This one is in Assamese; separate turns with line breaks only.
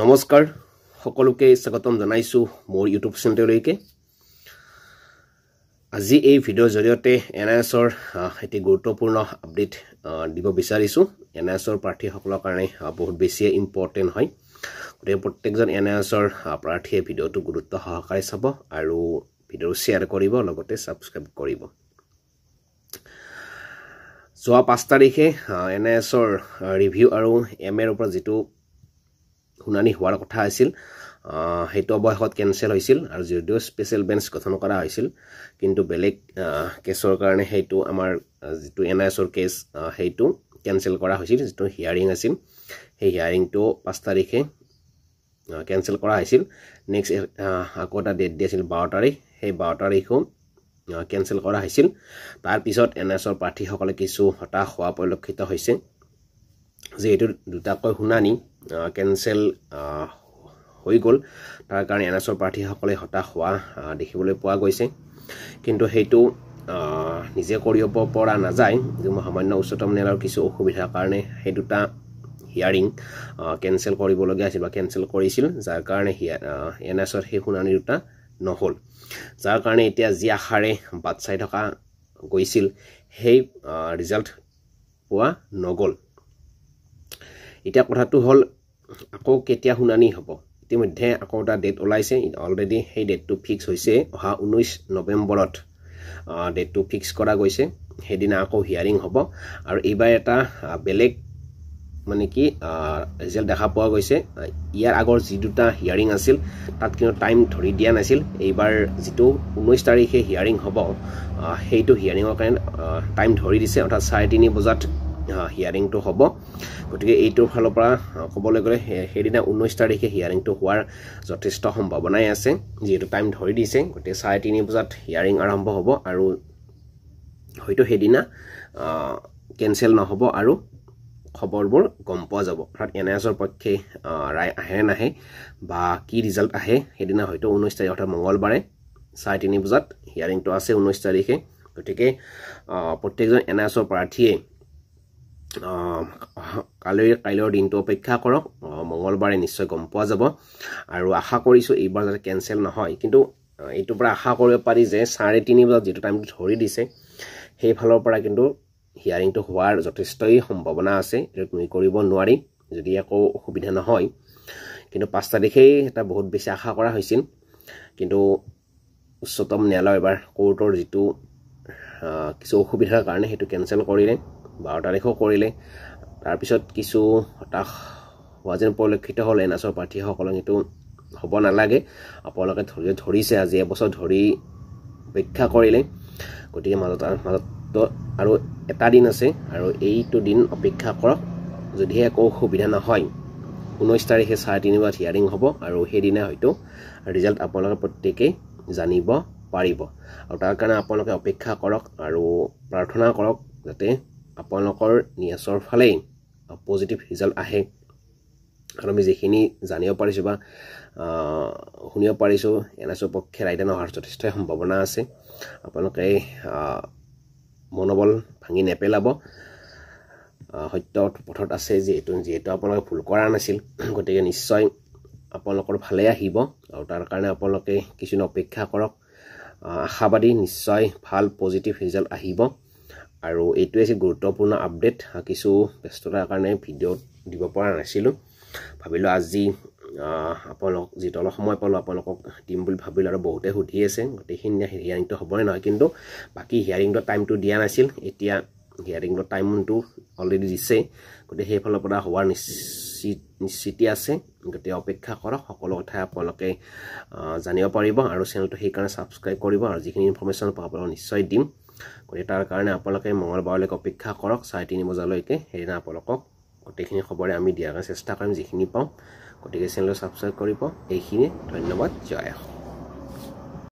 নমস্কাৰ সকলোকে স্বাগতম জনাইছো মোৰ ইউটিউব চেনেললৈকে আজি এই ভিডিঅ'ৰ জৰিয়তে এনআইএছৰ এটি গুৰুত্বপূৰ্ণ আপডেট দিব বিচাৰিছো এনআইএছৰ প্ৰাৰ্থীসকলৰ কাৰণে বহুত বেছি ইম্পৰ্টেন্ট হয় গতিকে প্ৰত্যেকজন এনআইএছৰ প্ৰাৰ্থীয়ে ভিডিঅ'টো গুৰুত্ব সহকাৰে চাব আৰু ভিডিঅ'টো শ্বেয়াৰ কৰিব লগতে সাবস্ক্ৰাইব কৰিব যোৱা 5 তাৰিখে এনআইএছৰ ৰিভিউ আৰু এমএৰ ওপৰত যেটো শুনানি হোৱাৰ কথা আছিল হেতু অবহত কেনসেল হৈছিল আৰু যদিও স্পেশাল বেঞ্চ গঠন কৰা হৈছিল কিন্তু বেলেগ কেছৰ কাৰণে হেতু আমাৰ যেটো এনআইএছৰ কেছ হেতু কেনসেল কৰা হৈছিল যেটো হিয়াৰিং আছিল সেই হিয়াৰিংটো 5 তাৰিখে কেনসেল কৰা হৈছিল নেক্সট আকোটা ডেট দিছিল 12 তাৰিখ সেই 12 তাৰিখও কেনসেল কৰা হৈছিল তাৰ পিছত এনআইএছৰ প্ৰাৰ্থীসকলে কিছু হতাশ হোৱা পৰিলক্ষিত হৈছে যে এটো দুটাকৈ শুনানি কেনসেল হৈ গল তাৰ কাৰণে এনআইএছৰ প্ৰাৰ্থীসকলে হতাশ হোৱা দেখিবলৈ পোৱা গৈছে কিন্তু হেতু নিজে কৰিব পৰা নাযায় যে সামান্য উচ্চতম ন্যায়ালয়ৰ কিছু অসুবিধাৰ কাৰণে সেই দুটা হিয়াৰিং কেনসেল কৰিবলগীয়া আছিল বা কেনসেল কৰিছিল যাৰ কাৰণে এনআইএছৰ সেই শুনানি দুটা নহল যাৰ কাৰণে এতিয়া যি আখাৰে বাদ চাই থকা গৈছিল সেই ৰিজাল্ট পোৱা নগল এতিয়া কথাটো হল আকৌ কেতিয়া শুনানি হ'ব ইতিমধ্যে আকৌ এটা ডেট ওলাইছে অলৰেডি সেই ডেটটো ফিক্স হৈছে অহা 19 নৱেম্বৰত ডেটটো ফিক্স কৰা গৈছে হেদিনা আকৌ হিয়াৰিং হ'ব আৰু এইবাৰ এটা বেলেগ মানে কি ৰিজাল্ট দেখা পোৱা গৈছে ইয়াৰ আগৰ যি দুটা হিয়াৰিং আছিল তাত কিন্তু টাইম ধৰি দিয়া নাছিল এইবাৰ যেটো 19 তাৰিখে হিয়াৰিং হ'ব হেইটো হিয়াৰিংৰ কাৰণে টাইম ধৰি দিছে অৰ্থাৎ 3:30 বজাত হিয়াৰিংটো হ'ব গতিকে এইটোৰ ফালৰ পৰা ক'বলৈ গ'লে হেদিনা 19 তাৰিখে হিয়াৰিংটো হোৱাৰ যথেষ্ট সম্ভাৱনাই আছে যেটো টাইম ধৰি দিছে গতিকে 3:30 বজাত হিয়াৰিং আৰম্ভ হ'ব আৰু হয়তো হেদিনা কেনসেল নহব আৰু খবৰবোৰ গম পোৱা যাব অৰ্থাৎ এনআইএছৰ পক্ষে ৰায় আহে নাহে বা কি ৰিজাল্ট আহে হেদিনা হয়তো 19 তাৰিখ অৰ্থাৎ মঙ্গলবাৰে 3:30 বজাত হিয়াৰিংটো আছে 19 তাৰিখে গতিকে প্ৰত্যেকজন এনআইএছৰ প্ৰাৰ্থীয়ে কাইলৈৰ দিনটো অপেক্ষা কৰক মঙ্গলবাৰে নিশ্চয় গম পোৱা যাব আৰু আশা কৰিছো এইবাৰ যাতে কেনসেল নহয় কিন্তু এইটোৰ পৰা আশা কৰিব পাৰি যে 3:30 বজাত যেটো টাইমটো ধৰি দিছে সেই ফালৰ পৰা কিন্তু হিয়াৰিংটো হোৱাৰ যথেষ্টই সম্ভাৱনা আছে এটো তুমি কৰিব নোৱাৰি যদি একো অসুবিধা নহয় কিন্তু 5 তাৰিখে এটা বহুত বেছি আশা কৰা হৈছিল কিন্তু উচ্চতম ন্যায়ালয় এবাৰ কোৰ্টৰ যেটো কিছু অসুবিধাৰ কাৰণে হেতু কেনসেল কৰিলে 12 তাৰিখও কৰিলে তাৰ পিছত কিছু হতাশ হোৱা যেন পৰিলক্ষিত হ'ল এনআইএছৰ প্ৰাৰ্থীসকলক এটো হ'ব নালাগে আপোনালোকে ধৰিছে আজি এবছৰ ধৰি অপেক্ষা কৰিলে গতিকে মাজত আৰু এটা দিন আছে আৰু এইটো দিন অপেক্ষা কৰক যদি একো অসুবিধা নহয় 19 তাৰিখে 3:30 বজাত হিয়াৰিং হ'ব আৰু হেদিনা হয়তো ৰিজাল্ট আপোনালোকে প্ৰত্যেকই জানিব পাৰিব আৰু তাৰ কাৰণে আপোনালোকে অপেক্ষা কৰক আৰু প্ৰাৰ্থনা কৰক যাতে আপোনালোকৰ নিয়াছৰ ফালে পজিটিভ ৰিজাল্ট আহে আৰু আমি যেখিনি জানিব পাৰিছো বা শুনিব পাৰিছো এনআইএছৰ পক্ষে ৰায়দান হোৱাৰ যথেষ্ট সম্ভাৱনা আছে আপোনালোকে মনোবল ভাঙি নেপেলাব সত্য পথত আছে যেটো আপোনালোকে ভুল কৰা নাছিল গতিকে নিশ্চয় আপোনালোকৰ ভালে আহিব আৰু তাৰ কাৰণে আপোনালোকে কিছু অপেক্ষা কৰক আশাবাদী নিশ্চয় ভাল পজিটিভ ৰিজাল্ট আহিব আৰু এইটো আছে গুৰুত্বপূৰ্ণ আপডেট কিছু ব্যস্ততাৰ কাৰণে ভিডিঅ' দিব পৰা নাছিলো ভাবিলো আজি আপোনালোক যেটো অলপ সময় পালো আপোনালোকক দিম বুলি ভাবিলো আৰু বহুতে সুধি আছে গতিকে হিয়াৰিংটো হ'বনে নহয় কিন্তু বাকি হিয়াৰিংৰ টাইমটো দিয়া নাছিল এতিয়া হিয়াৰিংৰ টাইমটো অলৰেডি দিছে গতিকে সেই ফালৰ পৰা হোৱাৰ নিশ্চিতি আছে গতিকে অপেক্ষা কৰক সকলো কথা আপোনালোকে জানিব পাৰিব আৰু চেনেলটো সেই কাৰণে সাবস্ক্ৰাইব কৰিব আৰু যিখিনি ইনফৰমেশন পাব নিশ্চয় দিম গতিকে তাৰ কাৰণে আপোনালোকে মঙ্গলবাৰলৈকে অপেক্ষা কৰক 3:30 বজালৈকে হেদিনা আপোনালোকক গোটেইখিনি খবৰে আমি দিয়াৰ চেষ্টা কৰিম যিখিনি পাওঁ গতিকে চেনেলটো সাবস্ক্ৰাইব কৰিব এইখিনি ধন্যবাদ জয়